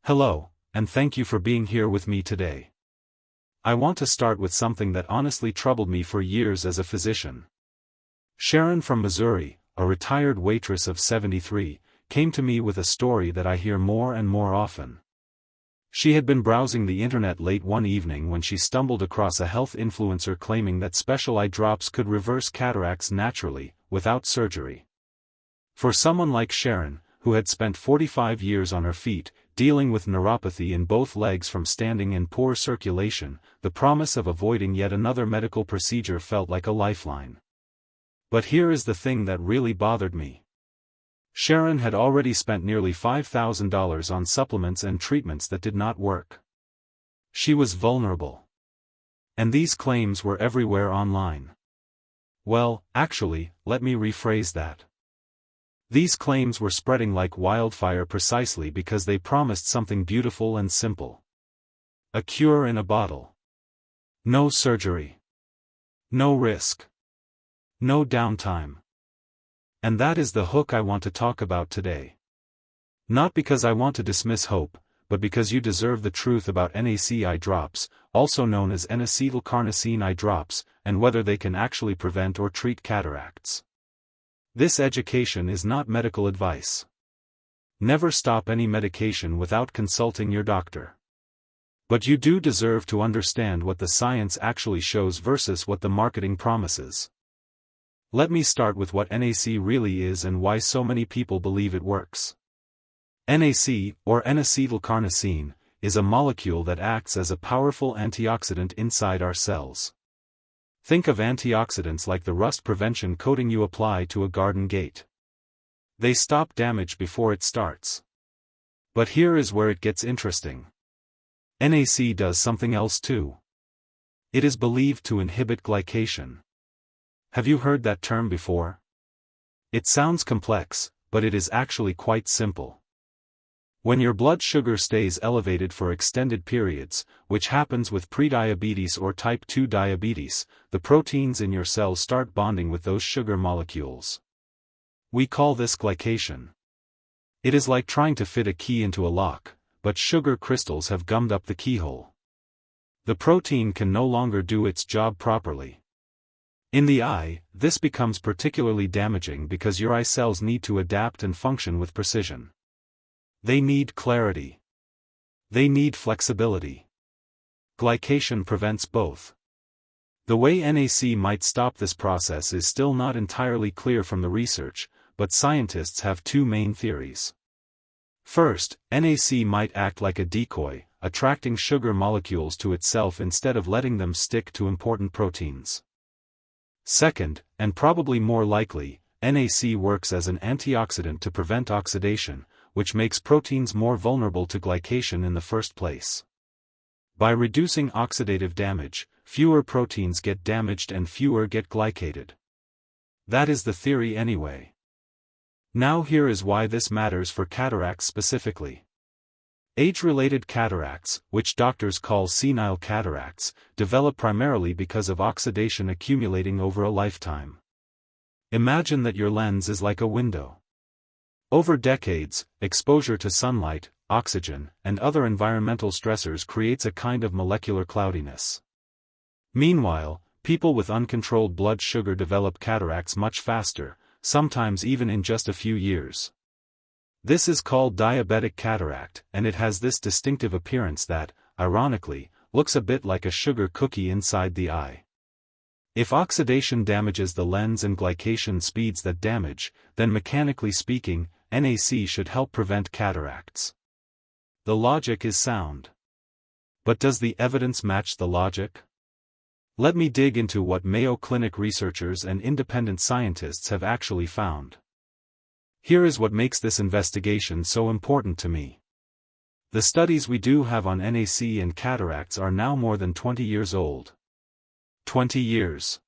Hello, and thank you for being here with me today. I want to start with something that honestly troubled me for years as a physician. Sharon from Missouri, a retired waitress of 73, came to me with a story that I hear more and more often. She had been browsing the internet late one evening when she stumbled across a health influencer claiming that special eye drops could reverse cataracts naturally, without surgery. For someone like Sharon, who had spent 45 years on her feet, dealing with neuropathy in both legs from standing and poor circulation, the promise of avoiding yet another medical procedure felt like a lifeline. But here is the thing that really bothered me. Sharon had already spent nearly $5,000 on supplements and treatments that did not work. She was vulnerable. And these claims were everywhere online. Well, actually, let me rephrase that. These claims were spreading like wildfire precisely because they promised something beautiful and simple. A cure in a bottle. No surgery. No risk. No downtime. And that is the hook I want to talk about today. Not because I want to dismiss hope, but because you deserve the truth about NAC eye drops, also known as N-acetylcarnosine eye drops, and whether they can actually prevent or treat cataracts. This education is not medical advice. Never stop any medication without consulting your doctor. But you do deserve to understand what the science actually shows versus what the marketing promises. Let me start with what NAC really is and why so many people believe it works. NAC, or N-acetylcarnosine, is a molecule that acts as a powerful antioxidant inside our cells. Think of antioxidants like the rust prevention coating you apply to a garden gate. They stop damage before it starts. But here is where it gets interesting. NAC does something else too. It is believed to inhibit glycation. Have you heard that term before? It sounds complex, but it is actually quite simple. When your blood sugar stays elevated for extended periods, which happens with prediabetes or type 2 diabetes, the proteins in your cells start bonding with those sugar molecules. We call this glycation. It is like trying to fit a key into a lock, but sugar crystals have gummed up the keyhole. The protein can no longer do its job properly. In the eye, this becomes particularly damaging because your eye cells need to adapt and function with precision. They need clarity. They need flexibility. Glycation prevents both. The way NAC might stop this process is still not entirely clear from the research, but scientists have two main theories. First, NAC might act like a decoy, attracting sugar molecules to itself instead of letting them stick to important proteins. Second, and probably more likely, NAC works as an antioxidant to prevent oxidation, which makes proteins more vulnerable to glycation in the first place. By reducing oxidative damage, fewer proteins get damaged and fewer get glycated. That is the theory anyway. Now here is why this matters for cataracts specifically. Age-related cataracts, which doctors call senile cataracts, develop primarily because of oxidation accumulating over a lifetime. Imagine that your lens is like a window. Over decades, exposure to sunlight, oxygen, and other environmental stressors creates a kind of molecular cloudiness. Meanwhile, people with uncontrolled blood sugar develop cataracts much faster, sometimes even in just a few years. This is called diabetic cataract, and it has this distinctive appearance that, ironically, looks a bit like a sugar cookie inside the eye. If oxidation damages the lens and glycation speeds that damage, then mechanically speaking, NAC should help prevent cataracts. The logic is sound. But does the evidence match the logic? Let me dig into what Mayo Clinic researchers and independent scientists have actually found. Here is what makes this investigation so important to me. The studies we do have on NAC and cataracts are now more than 20 years old. 20 years.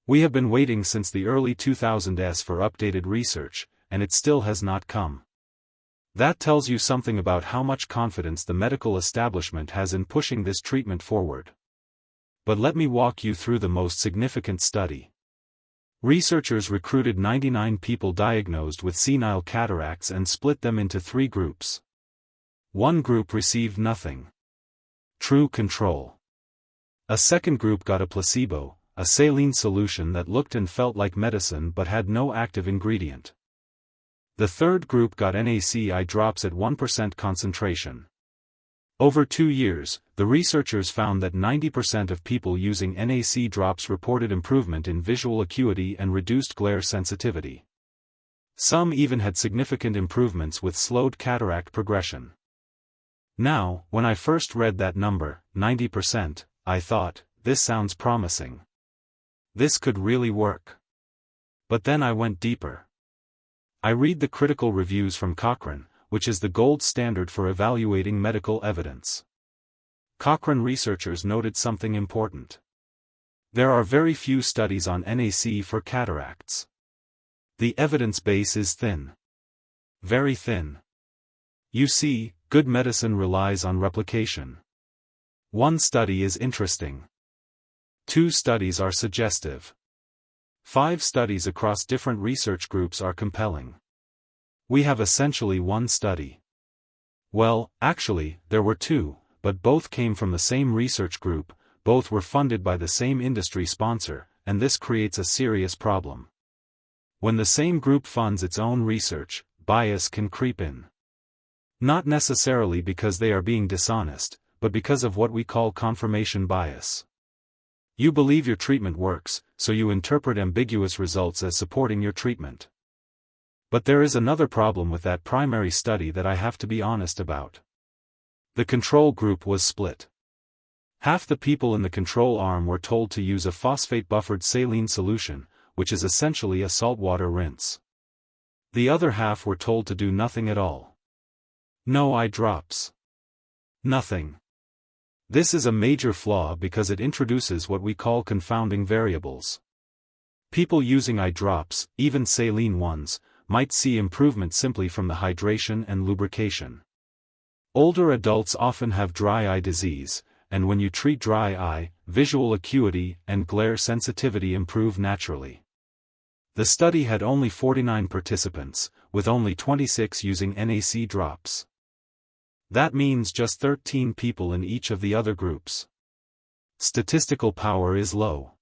We have been waiting since the early 2000s for updated research, and it still has not come. That tells you something about how much confidence the medical establishment has in pushing this treatment forward. But let me walk you through the most significant study. Researchers recruited 99 people diagnosed with senile cataracts and split them into 3 groups. One group received nothing. True control. A second group got a placebo, a saline solution that looked and felt like medicine but had no active ingredient. The third group got NAC eye drops at 1% concentration. Over 2 years, the researchers found that 90% of people using NAC drops reported improvement in visual acuity and reduced glare sensitivity. Some even had significant improvements with slowed cataract progression. Now, when I first read that number, 90%, I thought, this sounds promising. This could really work. But then I went deeper. I read the critical reviews from Cochrane, which is the gold standard for evaluating medical evidence. Cochrane researchers noted something important. There are very few studies on NAC for cataracts. The evidence base is thin. Very thin. You see, good medicine relies on replication. One study is interesting. 2 studies are suggestive. 5 studies across different research groups are compelling. We have essentially one study. Well, actually, there were 2, but both came from the same research group, both were funded by the same industry sponsor, and this creates a serious problem. When the same group funds its own research, bias can creep in. Not necessarily because they are being dishonest, but because of what we call confirmation bias. You believe your treatment works, so you interpret ambiguous results as supporting your treatment. But there is another problem with that primary study that I have to be honest about. The control group was split. Half the people in the control arm were told to use a phosphate-buffered saline solution, which is essentially a saltwater rinse. The other half were told to do nothing at all. No eye drops. Nothing. This is a major flaw because it introduces what we call confounding variables. People using eye drops, even saline ones, might see improvement simply from the hydration and lubrication. Older adults often have dry eye disease, and when you treat dry eye, visual acuity and glare sensitivity improve naturally. The study had only 49 participants, with only 26 using NAC drops. That means just 13 people in each of the other groups. Statistical power is low.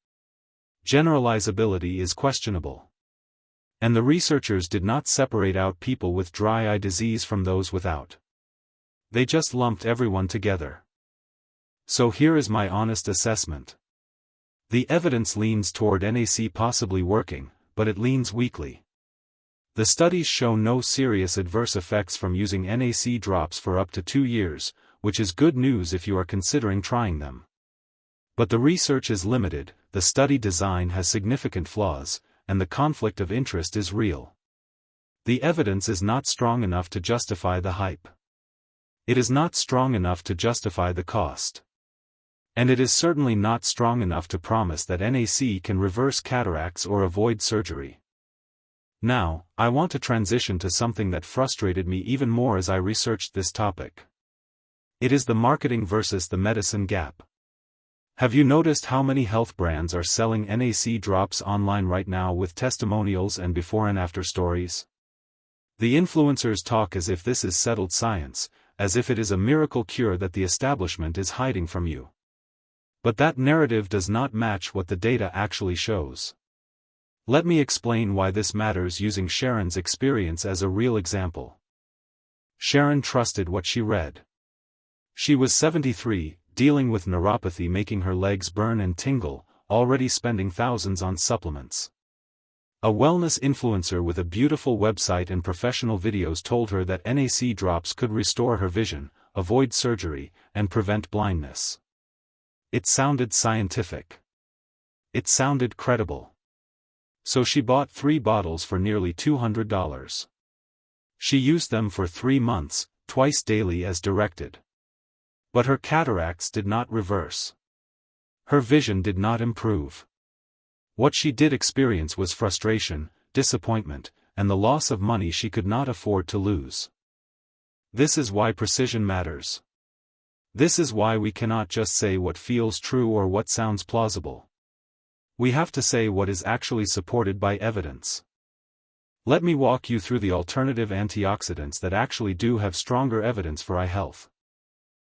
Generalizability is questionable. And the researchers did not separate out people with dry eye disease from those without. They just lumped everyone together. So here is my honest assessment. The evidence leans toward NAC possibly working, but it leans weakly. The studies show no serious adverse effects from using NAC drops for up to 2 years, which is good news if you are considering trying them. But the research is limited, the study design has significant flaws, and the conflict of interest is real. The evidence is not strong enough to justify the hype. It is not strong enough to justify the cost. And it is certainly not strong enough to promise that NAC can reverse cataracts or avoid surgery. Now, I want to transition to something that frustrated me even more as I researched this topic. It is the marketing versus the medicine gap. Have you noticed how many health brands are selling NAC drops online right now with testimonials and before and after stories? The influencers talk as if this is settled science, as if it is a miracle cure that the establishment is hiding from you. But that narrative does not match what the data actually shows. Let me explain why this matters using Sharon's experience as a real example. Sharon trusted what she read. She was 73, dealing with neuropathy making her legs burn and tingle, already spending thousands on supplements. A wellness influencer with a beautiful website and professional videos told her that NAC drops could restore her vision, avoid surgery, and prevent blindness. It sounded scientific. It sounded credible. So she bought 3 bottles for nearly $200. She used them for 3 months, twice daily as directed. But her cataracts did not reverse. Her vision did not improve. What she did experience was frustration, disappointment, and the loss of money she could not afford to lose. This is why precision matters. This is why we cannot just say what feels true or what sounds plausible. We have to say what is actually supported by evidence. Let me walk you through the alternative antioxidants that actually do have stronger evidence for eye health.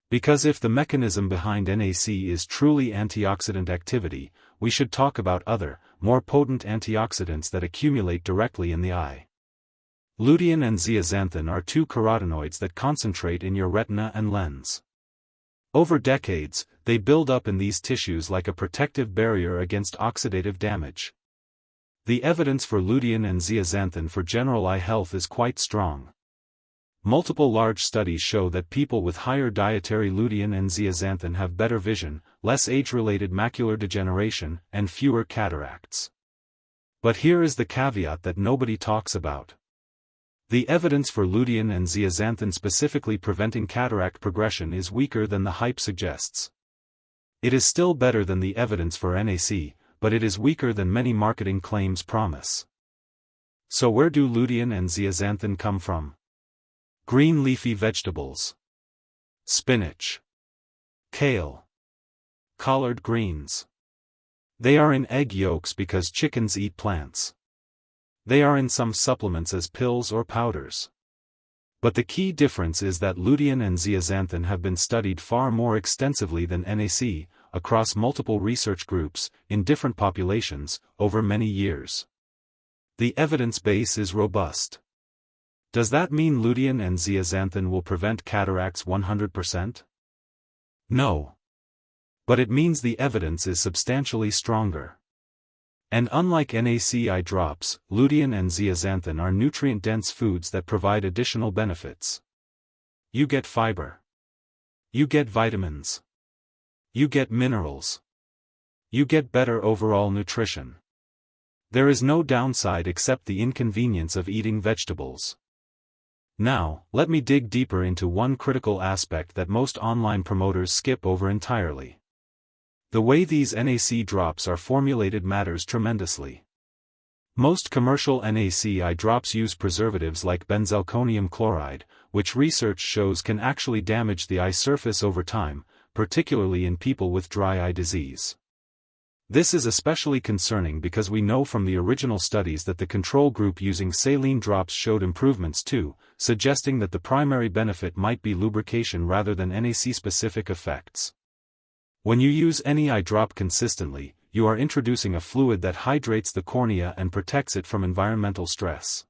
Because if the mechanism behind NAC is truly antioxidant activity, we should talk about other, more potent antioxidants that accumulate directly in the eye. Lutein and zeaxanthin are two carotenoids that concentrate in your retina and lens. Over decades, they build up in these tissues like a protective barrier against oxidative damage. The evidence for lutein and zeaxanthin for general eye health is quite strong. Multiple large studies show that people with higher dietary lutein and zeaxanthin have better vision, less age-related macular degeneration, and fewer cataracts. But here is the caveat that nobody talks about. The evidence for lutein and zeaxanthin specifically preventing cataract progression is weaker than the hype suggests. It is still better than the evidence for NAC, but it is weaker than many marketing claims promise. So where do lutein and zeaxanthin come from? Green leafy vegetables. Spinach. Kale. Collard greens. They are in egg yolks because chickens eat plants. They are in some supplements as pills or powders. But the key difference is that lutein and zeaxanthin have been studied far more extensively than NAC, across multiple research groups, in different populations, over many years. The evidence base is robust. Does that mean lutein and zeaxanthin will prevent cataracts 100%? No. But it means the evidence is substantially stronger. And unlike NAC eye drops, lutein and zeaxanthin are nutrient-dense foods that provide additional benefits. You get fiber. You get vitamins. You get minerals. You get better overall nutrition. There is no downside except the inconvenience of eating vegetables. Now, let me dig deeper into one critical aspect that most online promoters skip over entirely. The way these NAC drops are formulated matters tremendously. Most commercial NAC eye drops use preservatives like benzalkonium chloride, which research shows can actually damage the eye surface over time, particularly in people with dry eye disease. This is especially concerning because we know from the original studies that the control group using saline drops showed improvements too, suggesting that the primary benefit might be lubrication rather than NAC-specific effects. When you use any eye drop consistently, you are introducing a fluid that hydrates the cornea and protects it from environmental stress.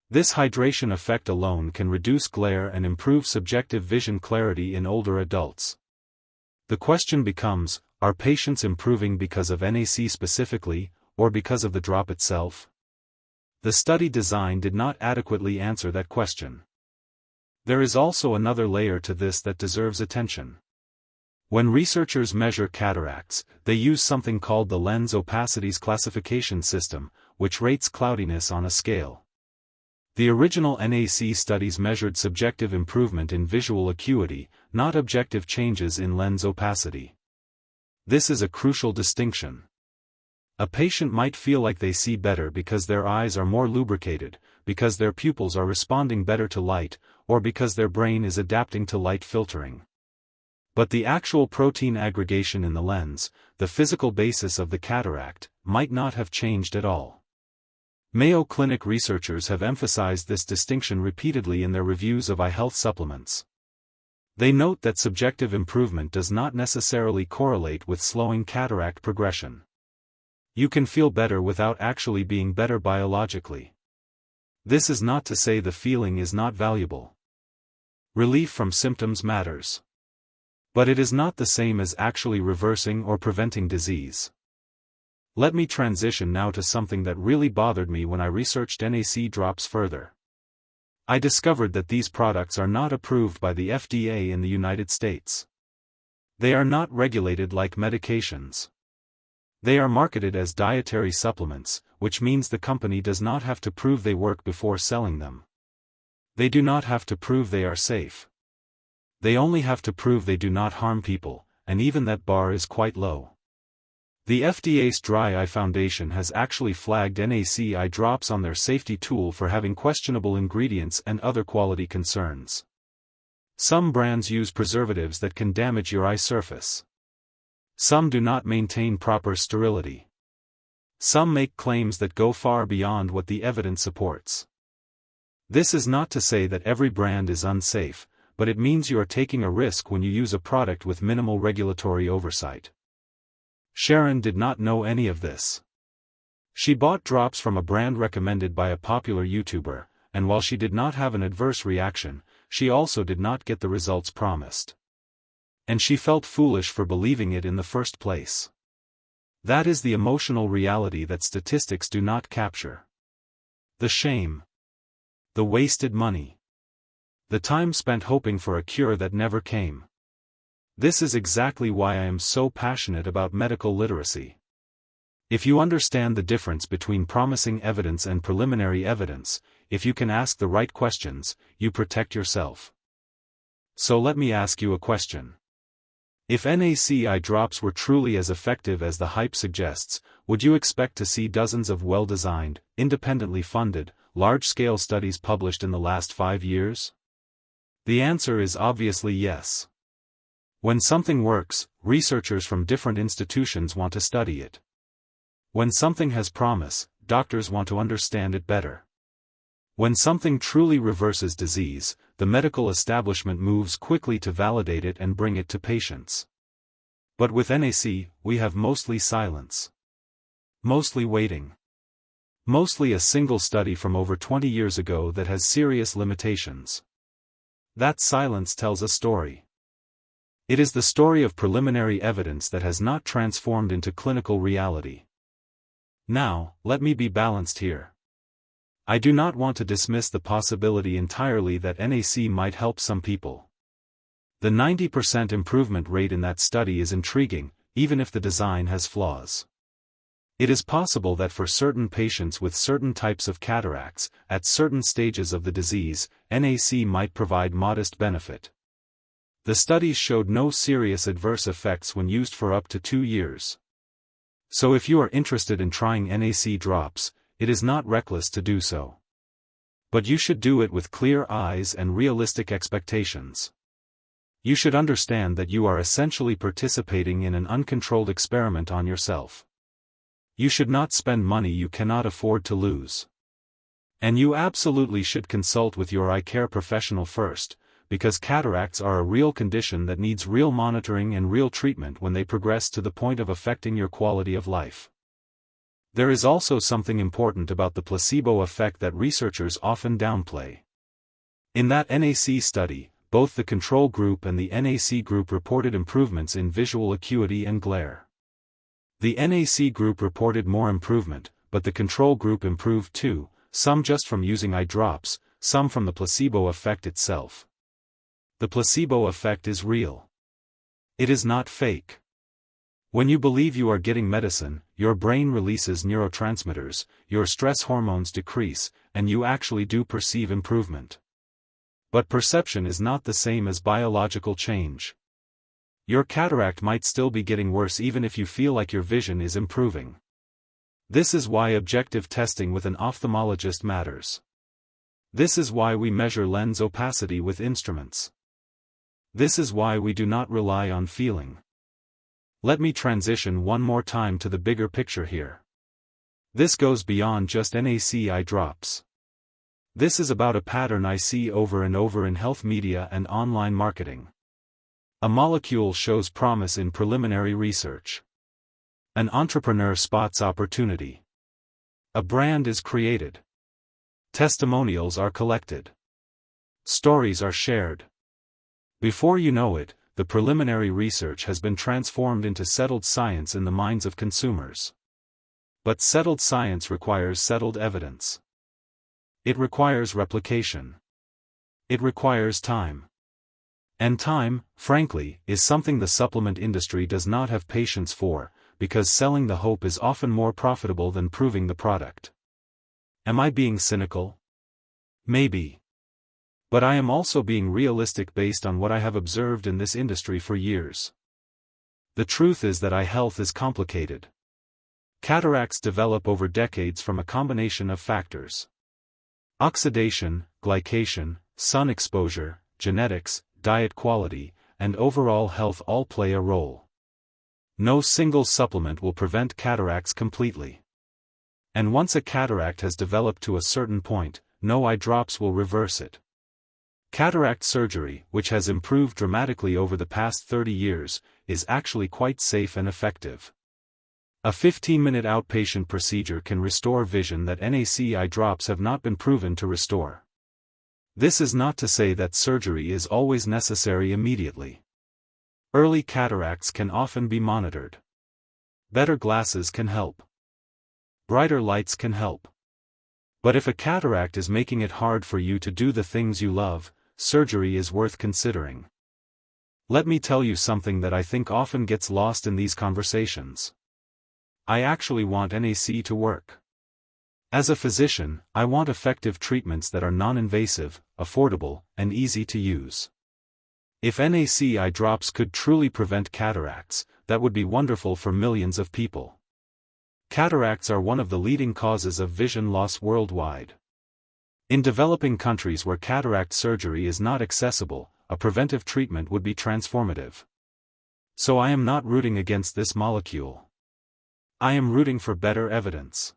This hydration effect alone can reduce glare and improve subjective vision clarity in older adults. The question becomes, are patients improving because of NAC specifically, or because of the drop itself? The study design did not adequately answer that question. There is also another layer to this that deserves attention. When researchers measure cataracts, they use something called the lens opacities classification system, which rates cloudiness on a scale. The original NAC studies measured subjective improvement in visual acuity, not objective changes in lens opacity. This is a crucial distinction. A patient might feel like they see better because their eyes are more lubricated, because their pupils are responding better to light, or because their brain is adapting to light filtering. But the actual protein aggregation in the lens, the physical basis of the cataract, might not have changed at all. Mayo Clinic researchers have emphasized this distinction repeatedly in their reviews of eye health supplements. They note that subjective improvement does not necessarily correlate with slowing cataract progression. You can feel better without actually being better biologically. This is not to say the feeling is not valuable. Relief from symptoms matters. But it is not the same as actually reversing or preventing disease. Let me transition now to something that really bothered me when I researched NAC drops further. I discovered that these products are not approved by the FDA in the United States. They are not regulated like medications. They are marketed as dietary supplements, which means the company does not have to prove they work before selling them. They do not have to prove they are safe. They only have to prove they do not harm people, and even that bar is quite low. The FDA's Dry Eye Foundation has actually flagged NAC eye drops on their safety tool for having questionable ingredients and other quality concerns. Some brands use preservatives that can damage your eye surface. Some do not maintain proper sterility. Some make claims that go far beyond what the evidence supports. This is not to say that every brand is unsafe, but it means you are taking a risk when you use a product with minimal regulatory oversight. Sharon did not know any of this. She bought drops from a brand recommended by a popular YouTuber, and while she did not have an adverse reaction, she also did not get the results promised. And she felt foolish for believing it in the first place. That is the emotional reality that statistics do not capture. The shame. The wasted money. The time spent hoping for a cure that never came. This is exactly why I am so passionate about medical literacy. If you understand the difference between promising evidence and preliminary evidence, if you can ask the right questions, you protect yourself. So let me ask you a question. If NAC eye drops were truly as effective as the hype suggests, would you expect to see dozens of well-designed, independently funded, large-scale studies published in the last 5 years? The answer is obviously yes. When something works, researchers from different institutions want to study it. When something has promise, doctors want to understand it better. When something truly reverses disease, the medical establishment moves quickly to validate it and bring it to patients. But with NAC, we have mostly silence. Mostly waiting. Mostly a single study from over 20 years ago that has serious limitations. That silence tells a story. It is the story of preliminary evidence that has not transformed into clinical reality. Now, let me be balanced here. I do not want to dismiss the possibility entirely that NAC might help some people. The 90% improvement rate in that study is intriguing, even if the design has flaws. It is possible that for certain patients with certain types of cataracts, at certain stages of the disease, NAC might provide modest benefit. The studies showed no serious adverse effects when used for up to 2 years. So if you are interested in trying NAC drops, it is not reckless to do so. But you should do it with clear eyes and realistic expectations. You should understand that you are essentially participating in an uncontrolled experiment on yourself. You should not spend money you cannot afford to lose. And you absolutely should consult with your eye care professional first, because cataracts are a real condition that needs real monitoring and real treatment when they progress to the point of affecting your quality of life. There is also something important about the placebo effect that researchers often downplay. In that NAC study, both the control group and the NAC group reported improvements in visual acuity and glare. The NAC group reported more improvement, but the control group improved too, some just from using eye drops, some from the placebo effect itself. The placebo effect is real. It is not fake. When you believe you are getting medicine, your brain releases neurotransmitters, your stress hormones decrease, and you actually do perceive improvement. But perception is not the same as biological change. Your cataract might still be getting worse even if you feel like your vision is improving. This is why objective testing with an ophthalmologist matters. This is why we measure lens opacity with instruments. This is why we do not rely on feeling. Let me transition one more time to the bigger picture here. This goes beyond just NAC eye drops. This is about a pattern I see over and over in health media and online marketing. A molecule shows promise in preliminary research. An entrepreneur spots opportunity. A brand is created. Testimonials are collected. Stories are shared. Before you know it, the preliminary research has been transformed into settled science in the minds of consumers. But settled science requires settled evidence. It requires replication. It requires time. And time, frankly, is something the supplement industry does not have patience for, because selling the hope is often more profitable than proving the product. Am I being cynical? Maybe. But I am also being realistic based on what I have observed in this industry for years. The truth is that eye health is complicated. Cataracts develop over decades from a combination of factors. Oxidation, glycation, sun exposure, genetics, diet quality, and overall health all play a role. No single supplement will prevent cataracts completely. And once a cataract has developed to a certain point, no eye drops will reverse it. Cataract surgery, which has improved dramatically over the past 30 years, is actually quite safe and effective. A 15-minute outpatient procedure can restore vision that NAC eye drops have not been proven to restore. This is not to say that surgery is always necessary immediately. Early cataracts can often be monitored. Better glasses can help. Brighter lights can help. But if a cataract is making it hard for you to do the things you love, surgery is worth considering. Let me tell you something that I think often gets lost in these conversations. I actually want NAC to work. As a physician, I want effective treatments that are non-invasive, affordable, and easy to use. If NAC eye drops could truly prevent cataracts, that would be wonderful for millions of people. Cataracts are one of the leading causes of vision loss worldwide. In developing countries where cataract surgery is not accessible, a preventive treatment would be transformative. So I am not rooting against this molecule. I am rooting for better evidence.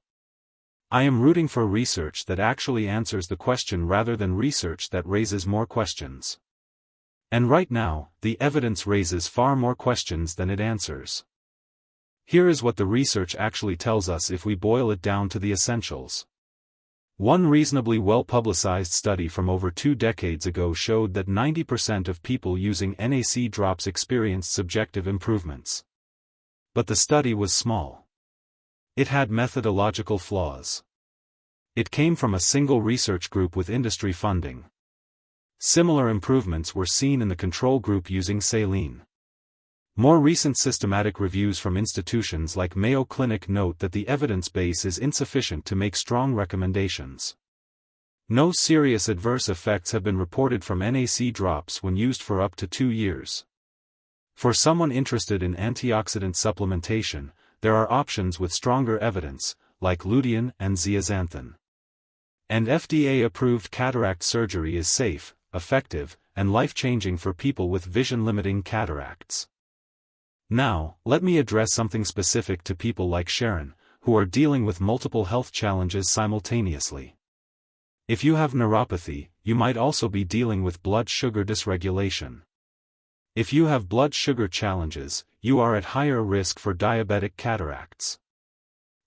I am rooting for research that actually answers the question rather than research that raises more questions. And right now, the evidence raises far more questions than it answers. Here is what the research actually tells us if we boil it down to the essentials. One reasonably well-publicized study from over 2 decades ago showed that 90% of people using NAC drops experienced subjective improvements. But the study was small. It had methodological flaws. It came from a single research group with industry funding. Similar improvements were seen in the control group using saline. More recent systematic reviews from institutions like Mayo Clinic note that the evidence base is insufficient to make strong recommendations. No serious adverse effects have been reported from NAC drops when used for up to 2 years. For someone interested in antioxidant supplementation, there are options with stronger evidence, like lutein and zeaxanthin. And FDA-approved cataract surgery is safe, effective, and life-changing for people with vision-limiting cataracts. Now, let me address something specific to people like Sharon, who are dealing with multiple health challenges simultaneously. If you have neuropathy, you might also be dealing with blood sugar dysregulation. If you have blood sugar challenges, you are at higher risk for diabetic cataracts.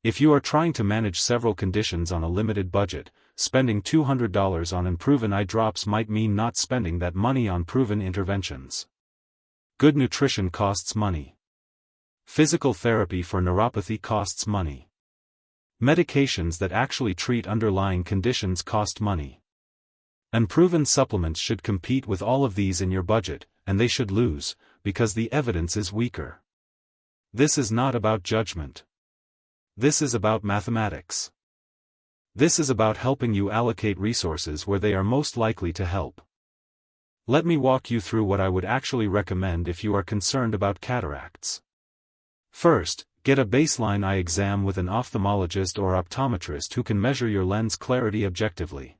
If you are trying to manage several conditions on a limited budget, spending $200 on unproven eye drops might mean not spending that money on proven interventions. Good nutrition costs money. Physical therapy for neuropathy costs money. Medications that actually treat underlying conditions cost money. Unproven supplements should compete with all of these in your budget, and they should lose, because the evidence is weaker. This is not about judgment. This is about mathematics. This is about helping you allocate resources where they are most likely to help. Let me walk you through what I would actually recommend if you are concerned about cataracts. First, get a baseline eye exam with an ophthalmologist or optometrist who can measure your lens clarity objectively.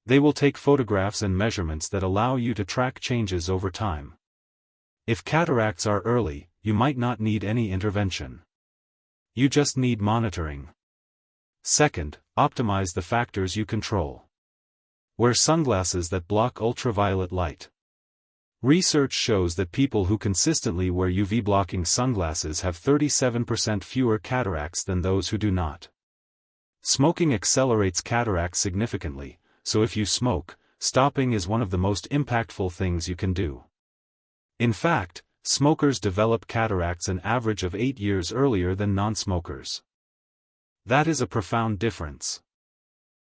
They will take photographs and measurements that allow you to track changes over time. If cataracts are early, you might not need any intervention. You just need monitoring. Second, optimize the factors you control. Wear sunglasses that block ultraviolet light. Research shows that people who consistently wear UV-blocking sunglasses have 37% fewer cataracts than those who do not. Smoking accelerates cataracts significantly, so if you smoke, stopping is one of the most impactful things you can do. In fact, smokers develop cataracts an average of 8 years earlier than non-smokers. That is a profound difference.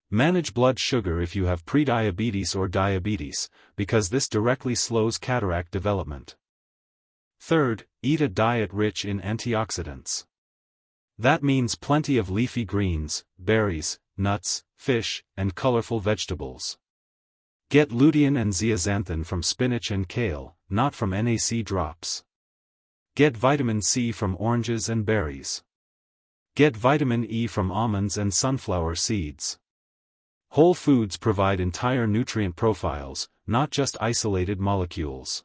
Manage blood sugar if you have prediabetes or diabetes, because this directly slows cataract development. Third, eat a diet rich in antioxidants. That means plenty of leafy greens, berries, nuts, fish, and colorful vegetables. Get lutein and zeaxanthin from spinach and kale, not from NAC drops. Get vitamin C from oranges and berries. Get vitamin E from almonds and sunflower seeds. Whole foods provide entire nutrient profiles, not just isolated molecules.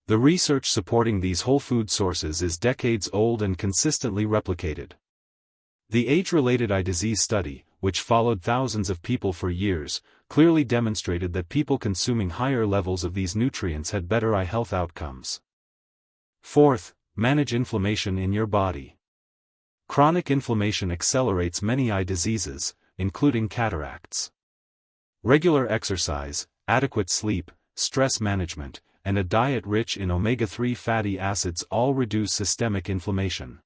The research supporting these whole food sources is decades old and consistently replicated. The age-related eye disease study, which followed thousands of people for years, clearly demonstrated that people consuming higher levels of these nutrients had better eye health outcomes. Fourth, manage inflammation in your body. Chronic inflammation accelerates many eye diseases, including cataracts. Regular exercise, adequate sleep, stress management, and a diet rich in omega-3 fatty acids all reduce systemic inflammation.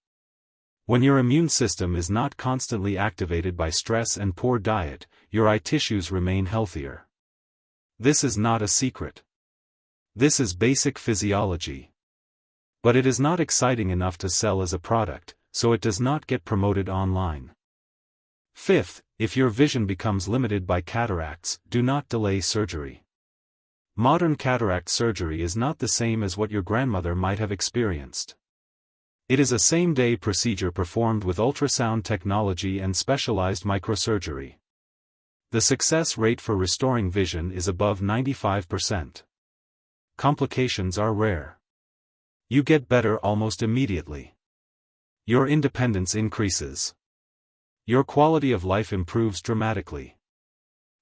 When your immune system is not constantly activated by stress and poor diet, your eye tissues remain healthier. This is not a secret. This is basic physiology. But it is not exciting enough to sell as a product, so it does not get promoted online. Fifth, if your vision becomes limited by cataracts, do not delay surgery. Modern cataract surgery is not the same as what your grandmother might have experienced. It is a same-day procedure performed with ultrasound technology and specialized microsurgery. The success rate for restoring vision is above 95%. Complications are rare. You get better almost immediately. Your independence increases. Your quality of life improves dramatically.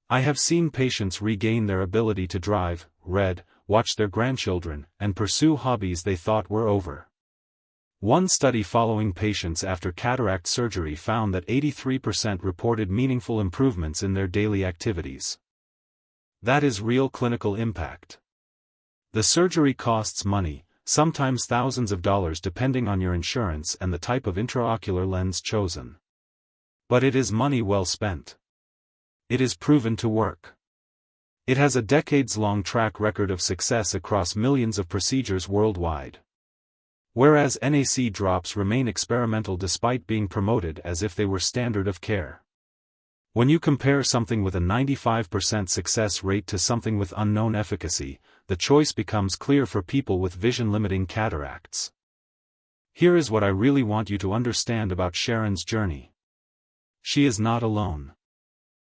I have seen patients regain their ability to drive, read, watch their grandchildren, and pursue hobbies they thought were over. One study following patients after cataract surgery found that 83% reported meaningful improvements in their daily activities. That is real clinical impact. The surgery costs money, sometimes thousands of dollars depending on your insurance and the type of intraocular lens chosen. But it is money well spent. It is proven to work. It has a decades-long track record of success across millions of procedures worldwide. Whereas NAC drops remain experimental despite being promoted as if they were standard of care. When you compare something with a 95% success rate to something with unknown efficacy, the choice becomes clear for people with vision-limiting cataracts. Here is what I really want you to understand about Sharon's journey. She is not alone.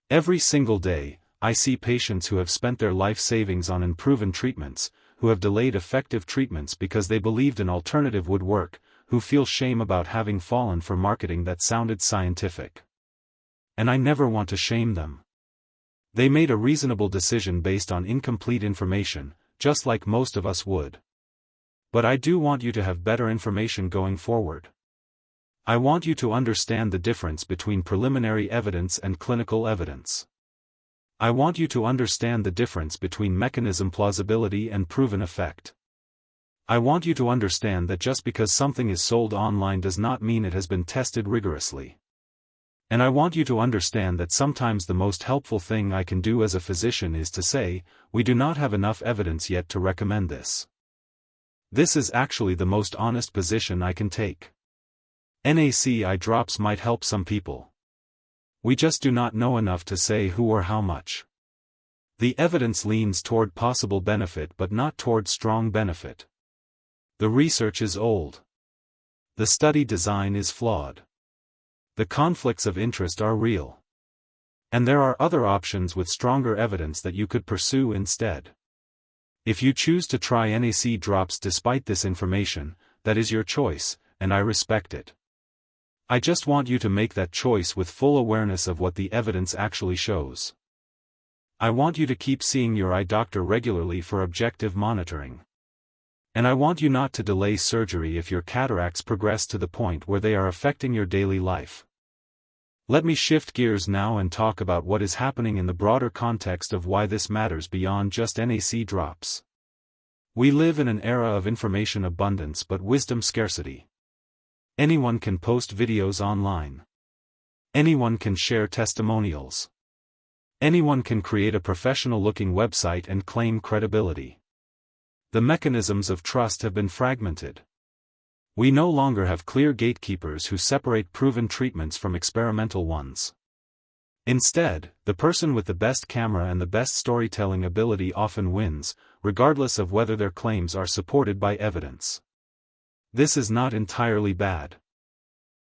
Every single day, I see patients who have spent their life savings on unproven treatments, who have delayed effective treatments because they believed an alternative would work, who feel shame about having fallen for marketing that sounded scientific. And I never want to shame them. They made a reasonable decision based on incomplete information, just like most of us would. But I do want you to have better information going forward. I want you to understand the difference between preliminary evidence and clinical evidence. I want you to understand the difference between mechanism plausibility and proven effect. I want you to understand that just because something is sold online does not mean it has been tested rigorously. And I want you to understand that sometimes the most helpful thing I can do as a physician is to say, we do not have enough evidence yet to recommend this. This is actually the most honest position I can take. NAC eye drops might help some people. We just do not know enough to say who or how much. The evidence leans toward possible benefit but not toward strong benefit. The research is old. The study design is flawed. The conflicts of interest are real. And there are other options with stronger evidence that you could pursue instead. If you choose to try NAC drops despite this information, that is your choice, and I respect it. I just want you to make that choice with full awareness of what the evidence actually shows. I want you to keep seeing your eye doctor regularly for objective monitoring. And I want you not to delay surgery if your cataracts progress to the point where they are affecting your daily life. Let me shift gears now and talk about what is happening in the broader context of why this matters beyond just NAC drops. We live in an era of information abundance but wisdom scarcity. Anyone can post videos online. Anyone can share testimonials. Anyone can create a professional-looking website and claim credibility. The mechanisms of trust have been fragmented. We no longer have clear gatekeepers who separate proven treatments from experimental ones. Instead, the person with the best camera and the best storytelling ability often wins, regardless of whether their claims are supported by evidence. This is not entirely bad.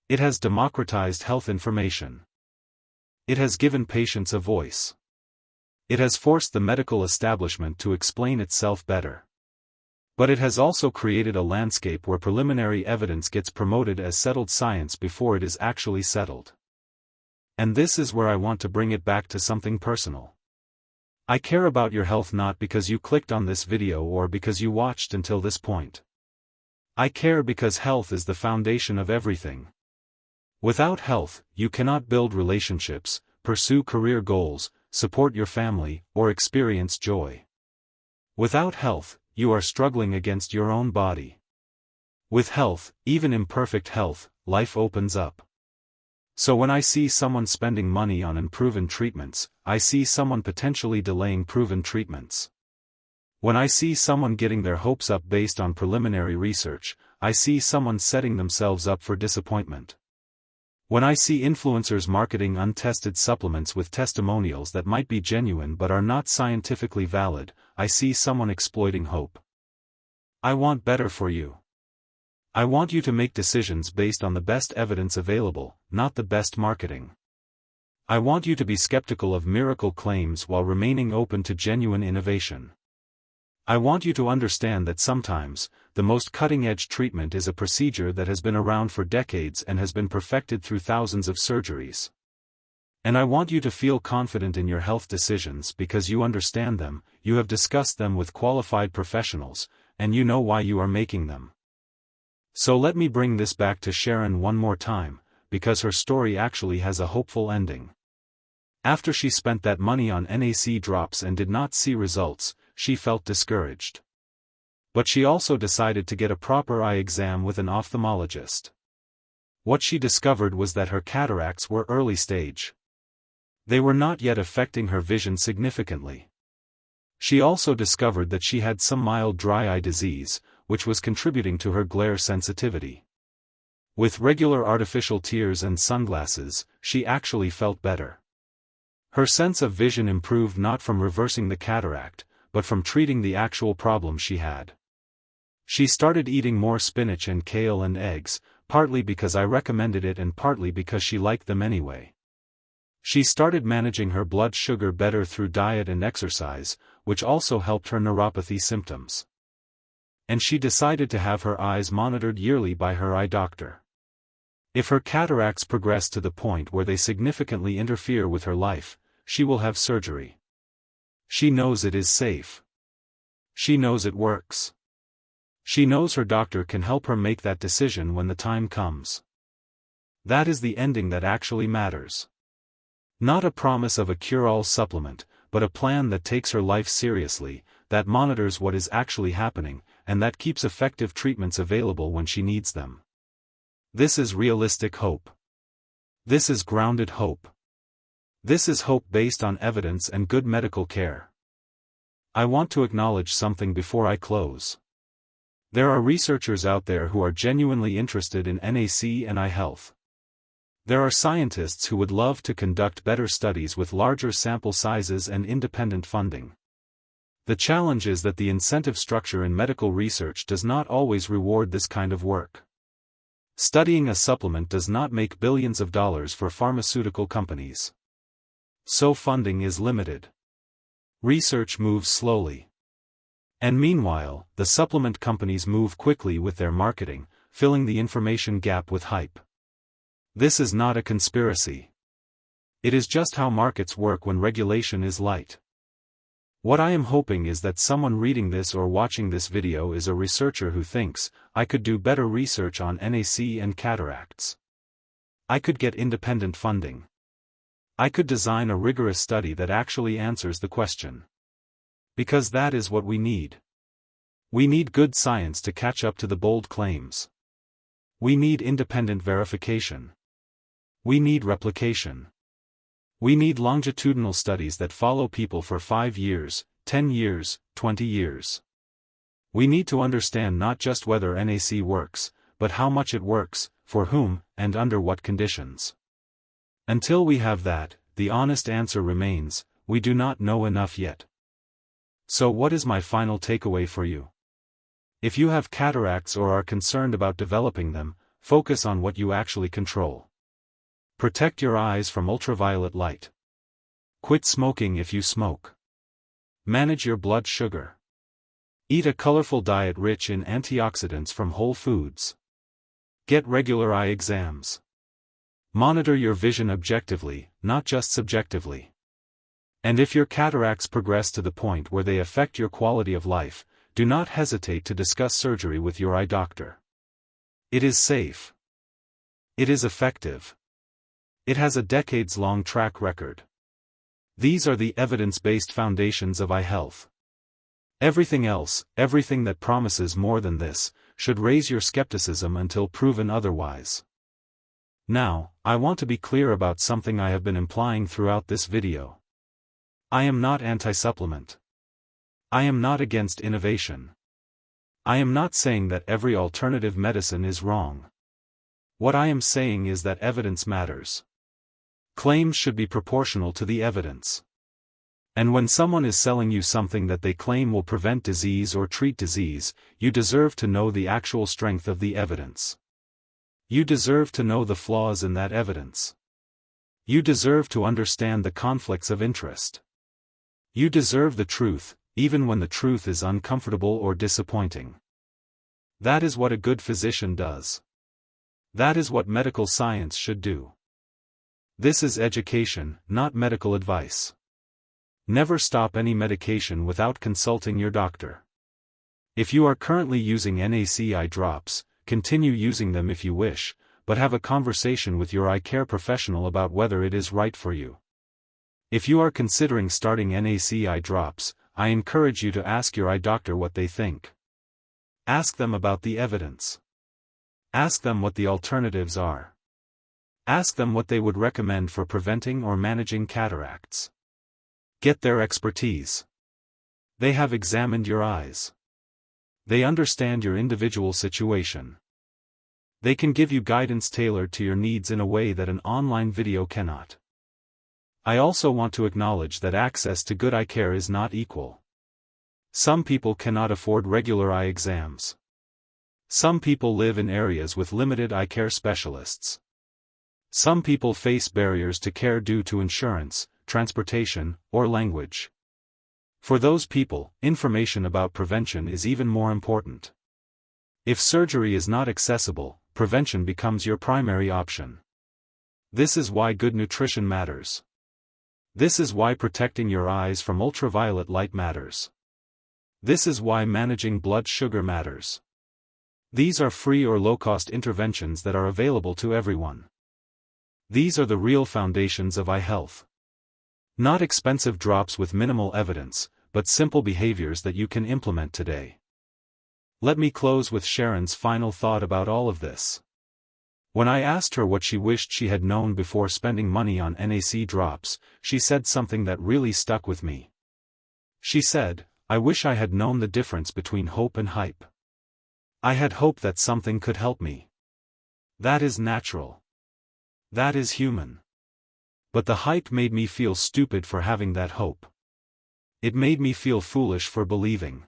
It has democratized health information. It has given patients a voice. It has forced the medical establishment to explain itself better. But it has also created a landscape where preliminary evidence gets promoted as settled science before it is actually settled. And this is where I want to bring it back to something personal. I care about your health not because you clicked on this video or because you watched until this point. I care because health is the foundation of everything. Without health, you cannot build relationships, pursue career goals, support your family, or experience joy. Without health, you are struggling against your own body. With health, even imperfect health, life opens up. So when I see someone spending money on unproven treatments, I see someone potentially delaying proven treatments. When I see someone getting their hopes up based on preliminary research, I see someone setting themselves up for disappointment. When I see influencers marketing untested supplements with testimonials that might be genuine but are not scientifically valid, I see someone exploiting hope. I want better for you. I want you to make decisions based on the best evidence available, not the best marketing. I want you to be skeptical of miracle claims while remaining open to genuine innovation. I want you to understand that sometimes, the most cutting-edge treatment is a procedure that has been around for decades and has been perfected through thousands of surgeries. And I want you to feel confident in your health decisions because you understand them, you have discussed them with qualified professionals, and you know why you are making them. So let me bring this back to Sharon one more time, because her story actually has a hopeful ending. After she spent that money on NAC drops and did not see results, she felt discouraged. But she also decided to get a proper eye exam with an ophthalmologist. What she discovered was that her cataracts were early stage. They were not yet affecting her vision significantly. She also discovered that she had some mild dry eye disease, which was contributing to her glare sensitivity. With regular artificial tears and sunglasses, she actually felt better. Her sense of vision improved not from reversing the cataract, but from treating the actual problem she had. She started eating more spinach and kale and eggs, partly because I recommended it and partly because she liked them anyway. She started managing her blood sugar better through diet and exercise, which also helped her neuropathy symptoms. And she decided to have her eyes monitored yearly by her eye doctor. If her cataracts progress to the point where they significantly interfere with her life, she will have surgery. She knows it is safe. She knows it works. She knows her doctor can help her make that decision when the time comes. That is the ending that actually matters. Not a promise of a cure-all supplement, but a plan that takes her life seriously, that monitors what is actually happening, and that keeps effective treatments available when she needs them. This is realistic hope. This is grounded hope. This is hope based on evidence and good medical care. I want to acknowledge something before I close. There are researchers out there who are genuinely interested in NAC and eye health. There are scientists who would love to conduct better studies with larger sample sizes and independent funding. The challenge is that the incentive structure in medical research does not always reward this kind of work. Studying a supplement does not make billions of dollars for pharmaceutical companies. So funding is limited. Research moves slowly. And meanwhile, the supplement companies move quickly with their marketing, filling the information gap with hype. This is not a conspiracy. It is just how markets work when regulation is light. What I am hoping is that someone reading this or watching this video is a researcher who thinks, I could do better research on NAC and cataracts. I could get independent funding. I could design a rigorous study that actually answers the question. Because that is what we need. We need good science to catch up to the bold claims. We need independent verification. We need replication. We need longitudinal studies that follow people for 5 years, 10 years, 20 years. We need to understand not just whether NAC works, but how much it works, for whom, and under what conditions. Until we have that, the honest answer remains, we do not know enough yet. So what is my final takeaway for you? If you have cataracts or are concerned about developing them, focus on what you actually control. Protect your eyes from ultraviolet light. Quit smoking if you smoke. Manage your blood sugar. Eat a colorful diet rich in antioxidants from whole foods. Get regular eye exams. Monitor your vision objectively, not just subjectively. And if your cataracts progress to the point where they affect your quality of life, do not hesitate to discuss surgery with your eye doctor. It is safe. It is effective. It has a decades-long track record. These are the evidence-based foundations of eye health. Everything else, everything that promises more than this, should raise your skepticism until proven otherwise. Now, I want to be clear about something I have been implying throughout this video. I am not anti-supplement. I am not against innovation. I am not saying that every alternative medicine is wrong. What I am saying is that evidence matters. Claims should be proportional to the evidence. And when someone is selling you something that they claim will prevent disease or treat disease, you deserve to know the actual strength of the evidence. You deserve to know the flaws in that evidence. You deserve to understand the conflicts of interest. You deserve the truth, even when the truth is uncomfortable or disappointing. That is what a good physician does. That is what medical science should do. This is education, not medical advice. Never stop any medication without consulting your doctor. If you are currently using NAC eye drops, continue using them if you wish, but have a conversation with your eye care professional about whether it is right for you. If you are considering starting NAC eye drops, I encourage you to ask your eye doctor what they think. Ask them about the evidence. Ask them what the alternatives are. Ask them what they would recommend for preventing or managing cataracts. Get their expertise. They have examined your eyes. They understand your individual situation. They can give you guidance tailored to your needs in a way that an online video cannot. I also want to acknowledge that access to good eye care is not equal. Some people cannot afford regular eye exams. Some people live in areas with limited eye care specialists. Some people face barriers to care due to insurance, transportation, or language. For those people, information about prevention is even more important. If surgery is not accessible, prevention becomes your primary option. This is why good nutrition matters. This is why protecting your eyes from ultraviolet light matters. This is why managing blood sugar matters. These are free or low-cost interventions that are available to everyone. These are the real foundations of eye health. Not expensive drops with minimal evidence, but simple behaviors that you can implement today. Let me close with Sharon's final thought about all of this. When I asked her what she wished she had known before spending money on NAC drops, she said something that really stuck with me. She said, "I wish I had known the difference between hope and hype. I had hope that something could help me. That is natural. That is human. But the hype made me feel stupid for having that hope. It made me feel foolish for believing.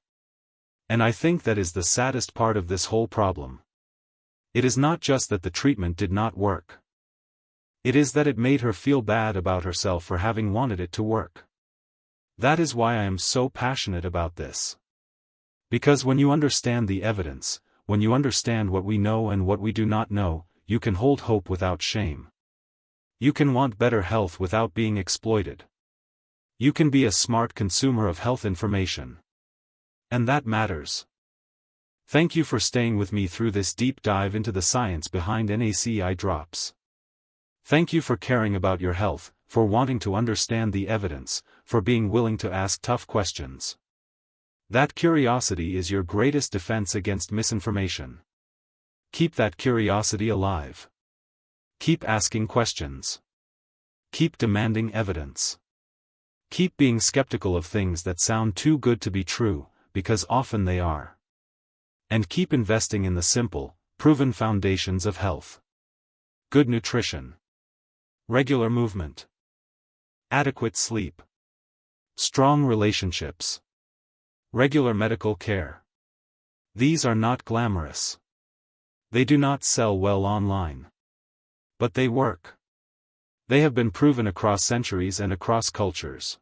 And I think that is the saddest part of this whole problem. It is not just that the treatment did not work. It is that it made her feel bad about herself for having wanted it to work. That is why I am so passionate about this. Because when you understand the evidence, when you understand what we know and what we do not know, you can hold hope without shame. You can want better health without being exploited. You can be a smart consumer of health information. And that matters. Thank you for staying with me through this deep dive into the science behind NAC eye drops. Thank you for caring about your health, for wanting to understand the evidence, for being willing to ask tough questions. That curiosity is your greatest defense against misinformation. Keep that curiosity alive. Keep asking questions. Keep demanding evidence. Keep being skeptical of things that sound too good to be true, because often they are. And keep investing in the simple, proven foundations of health. Good nutrition. Regular movement. Adequate sleep. Strong relationships. Regular medical care. These are not glamorous. They do not sell well online. But they work. They have been proven across centuries and across cultures.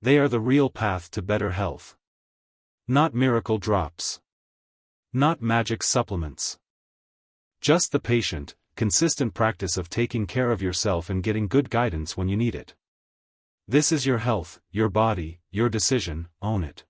They are the real path to better health. Not miracle drops. Not magic supplements. Just the patient, consistent practice of taking care of yourself and getting good guidance when you need it. This is your health, your body, your decision, own it.